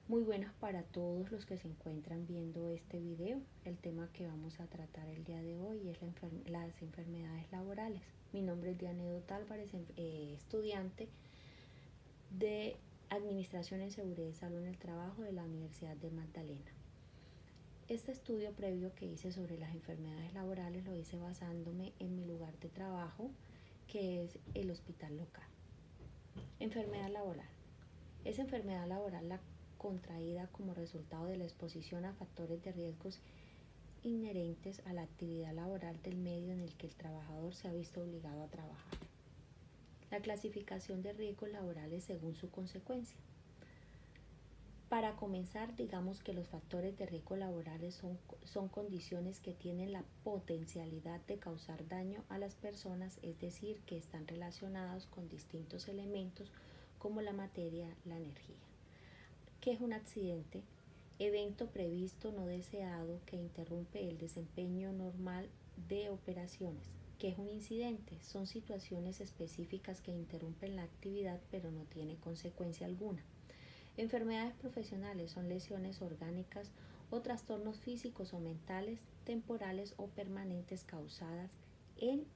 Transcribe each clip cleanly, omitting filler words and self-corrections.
Muy buenas para todos los que se encuentran viendo este video. El tema que vamos a tratar el día de hoy es las enfermedades laborales. Mi nombre es Dianedo Álvarez, estudiante de Administración en Seguridad y Salud en el Trabajo de la Universidad de Magdalena. Este estudio previo que hice sobre las enfermedades laborales lo hice basándome en mi lugar de trabajo, que es el hospital local. Enfermedad laboral. Es enfermedad laboral la contraída como resultado de la exposición a factores de riesgos inherentes a la actividad laboral del medio en el que el trabajador se ha visto obligado a trabajar. La clasificación de riesgos laborales según su consecuencia. Para comenzar, digamos que los factores de riesgo laborales son condiciones que tienen la potencialidad de causar daño a las personas, es decir, que están relacionados con distintos elementos como la materia, la energía. ¿Qué es un accidente? Evento previsto no deseado que interrumpe el desempeño normal de operaciones. ¿Qué es un incidente? Son situaciones específicas que interrumpen la actividad pero no tiene consecuencia alguna. Enfermedades profesionales son lesiones orgánicas o trastornos físicos o mentales, temporales o permanentes causadas en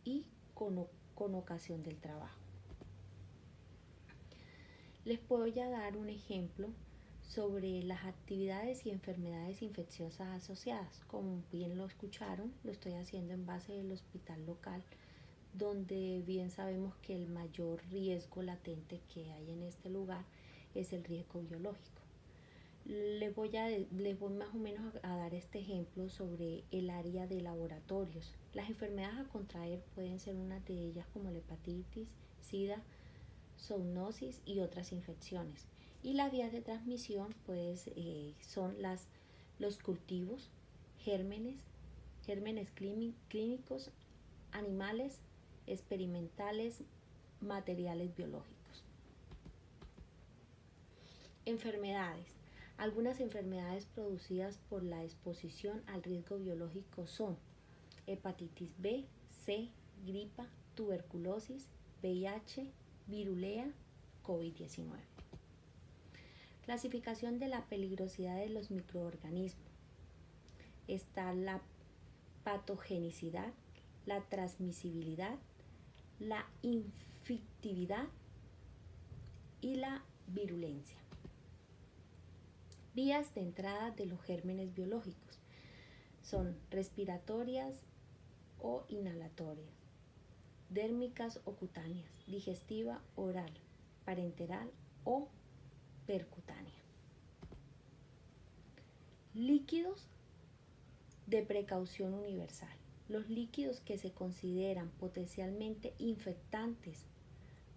y con ocasión del trabajo. Les voy a dar un ejemplo sobre las actividades y enfermedades infecciosas asociadas. Como bien lo escucharon, lo estoy haciendo en base del hospital local, donde bien sabemos que el mayor riesgo latente que hay en este lugar es el riesgo biológico. Les voy más o menos a dar este ejemplo sobre el área de laboratorios. Las enfermedades a contraer pueden ser unas de ellas como la hepatitis, SIDA, zoonosis y otras infecciones. Y las vías de transmisión son los cultivos, gérmenes clínicos, animales, experimentales, materiales biológicos. Enfermedades. Algunas enfermedades producidas por la exposición al riesgo biológico son hepatitis B, C, gripa, tuberculosis, VIH, virulea, COVID-19. Clasificación de la peligrosidad de los microorganismos. Está la patogenicidad, la transmisibilidad, la infectividad y la virulencia. Vías de entrada de los gérmenes biológicos son respiratorias o inhalatorias, dérmicas o cutáneas, digestiva, oral, parenteral o percutánea. Líquidos de precaución universal. Los líquidos que se consideran potencialmente infectantes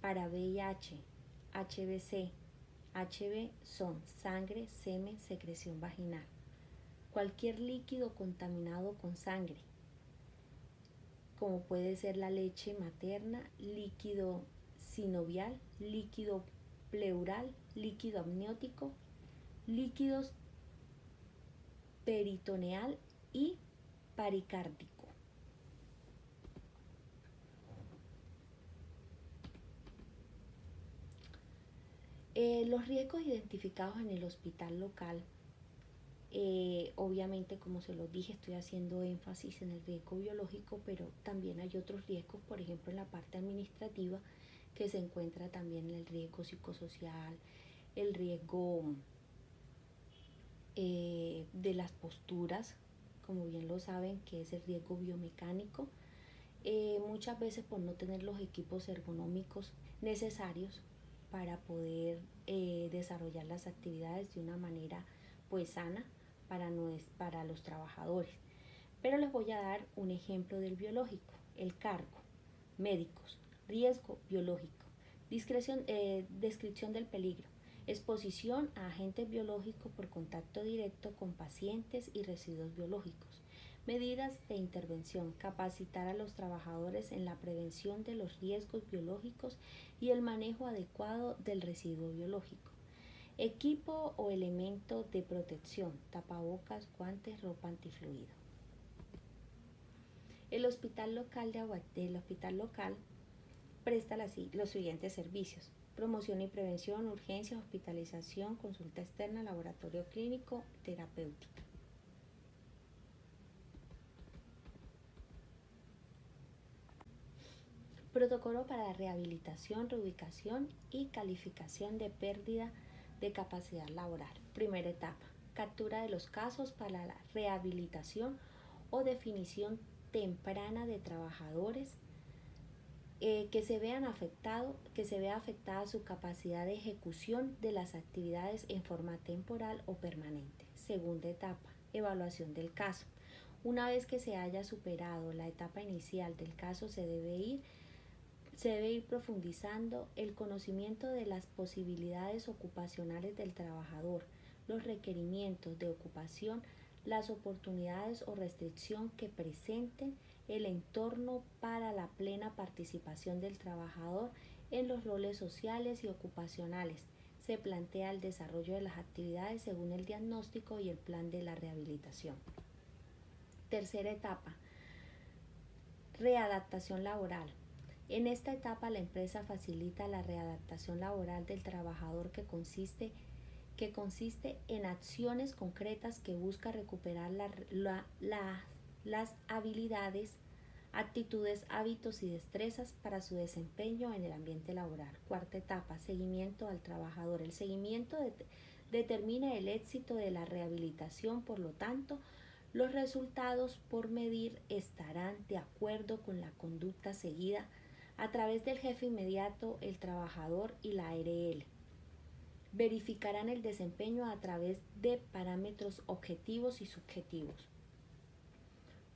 para VIH, HBC, HB son sangre, semen, secreción vaginal. Cualquier líquido contaminado con sangre, como puede ser la leche materna, líquido sinovial, líquido pleural, líquido amniótico, líquidos peritoneal y pericárdico. Los riesgos identificados en el hospital local, obviamente, como se los dije, estoy haciendo énfasis en el riesgo biológico, pero también hay otros riesgos, por ejemplo, en la parte administrativa, que se encuentra también el riesgo psicosocial, el riesgo de las posturas, como bien lo saben, que es el riesgo biomecánico. Muchas veces por no tener los equipos ergonómicos necesarios para poder desarrollar las actividades de una manera pues sana para los trabajadores. Pero les voy a dar un ejemplo del biológico, el cargo, médicos, riesgo biológico, descripción del peligro, exposición a agentes biológicos por contacto directo con pacientes y residuos biológicos. Medidas de intervención, capacitar a los trabajadores en la prevención de los riesgos biológicos y el manejo adecuado del residuo biológico. Equipo o elemento de protección, tapabocas, guantes, ropa antifluido. El hospital local presta los siguientes servicios: Promoción y prevención, urgencias, hospitalización, consulta externa, laboratorio clínico, terapéutica. Protocolo para la rehabilitación, reubicación y calificación de pérdida de capacidad laboral. Primera etapa, captura de los casos para la rehabilitación o definición temprana de trabajadores que se vea afectada su capacidad de ejecución de las actividades en forma temporal o permanente. Segunda etapa, evaluación del caso. Una vez que se haya superado la etapa inicial del caso, se debe ir profundizando el conocimiento de las posibilidades ocupacionales del trabajador, los requerimientos de ocupación, las oportunidades o restricción que presenten el entorno para la plena participación del trabajador en los roles sociales y ocupacionales. Se plantea el desarrollo de las actividades según el diagnóstico y el plan de la rehabilitación. Tercera etapa, readaptación laboral. En esta etapa la empresa facilita la readaptación laboral del trabajador que consiste en acciones concretas que busca recuperar las habilidades, actitudes, hábitos y destrezas para su desempeño en el ambiente laboral. Cuarta etapa, seguimiento al trabajador. El seguimiento determina el éxito de la rehabilitación, por lo tanto, los resultados por medir estarán de acuerdo con la conducta seguida a través del jefe inmediato, el trabajador y la ARL. Verificarán el desempeño a través de parámetros objetivos y subjetivos.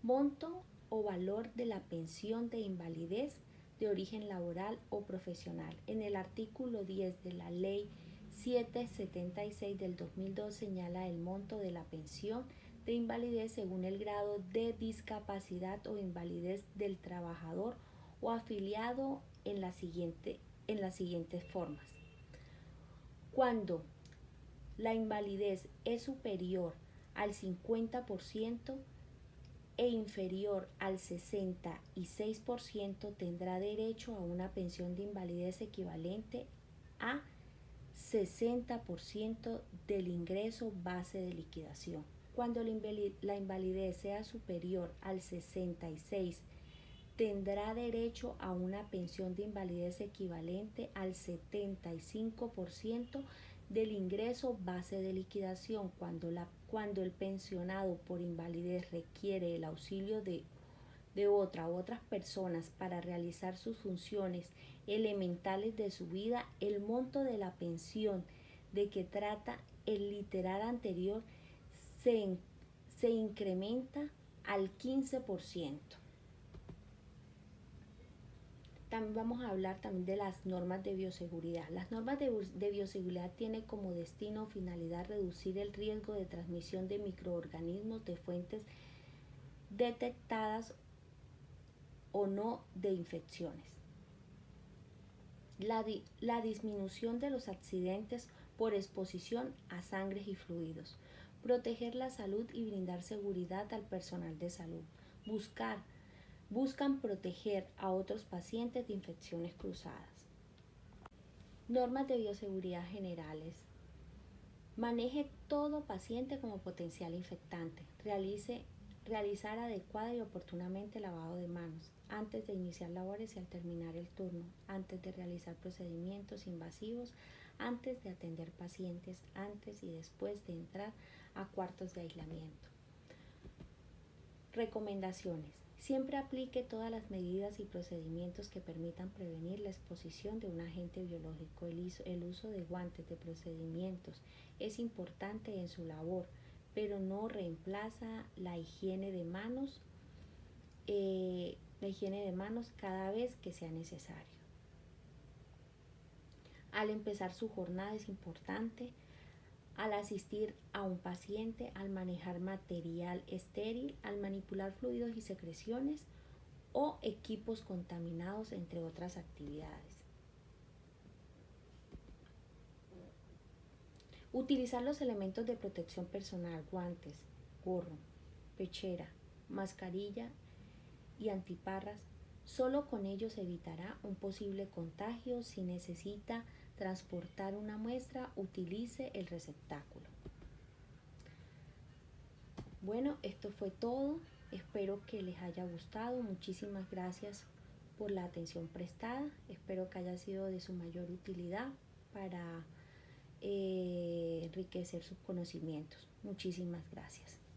Monto o valor de la pensión de invalidez de origen laboral o profesional. En el artículo 10 de la Ley 776 del 2002 señala el monto de la pensión de invalidez según el grado de discapacidad o invalidez del trabajador o afiliado en las siguientes formas. Cuando la invalidez es superior al 50% e inferior al 66%, tendrá derecho a una pensión de invalidez equivalente a 60% del ingreso base de liquidación. Cuando la invalidez sea superior al 66%, tendrá derecho a una pensión de invalidez equivalente al 75% del ingreso base de liquidación. Cuando el pensionado por invalidez requiere el auxilio de otras personas para realizar sus funciones elementales de su vida, el monto de la pensión de que trata el literal anterior se incrementa al 15%. También vamos a hablar también de las normas de bioseguridad. Las normas de bioseguridad tienen como destino o finalidad reducir el riesgo de transmisión de microorganismos de fuentes detectadas o no de infecciones. La disminución de los accidentes por exposición a sangre y fluidos. Proteger la salud y brindar seguridad al personal de salud. Buscan proteger a otros pacientes de infecciones cruzadas. Normas de bioseguridad generales. Maneje todo paciente como potencial infectante. Realizar adecuada y oportunamente lavado de manos antes de iniciar labores y al terminar el turno, antes de realizar procedimientos invasivos, antes de atender pacientes, antes y después de entrar a cuartos de aislamiento. Recomendaciones. Siempre aplique todas las medidas y procedimientos que permitan prevenir la exposición de un agente biológico. El uso de guantes de procedimientos es importante en su labor, pero no reemplaza la higiene de manos cada vez que sea necesario. Al empezar su jornada es importante, al asistir a un paciente, al manejar material estéril, al manipular fluidos y secreciones o equipos contaminados, entre otras actividades. Utilizar los elementos de protección personal, guantes, gorro, pechera, mascarilla y antiparras. Solo con ellos evitará un posible contagio. Si necesita transportar una muestra, utilice el receptáculo. Bueno, esto fue todo. Espero que les haya gustado. Muchísimas gracias por la atención prestada. Espero que haya sido de su mayor utilidad para enriquecer sus conocimientos. Muchísimas gracias.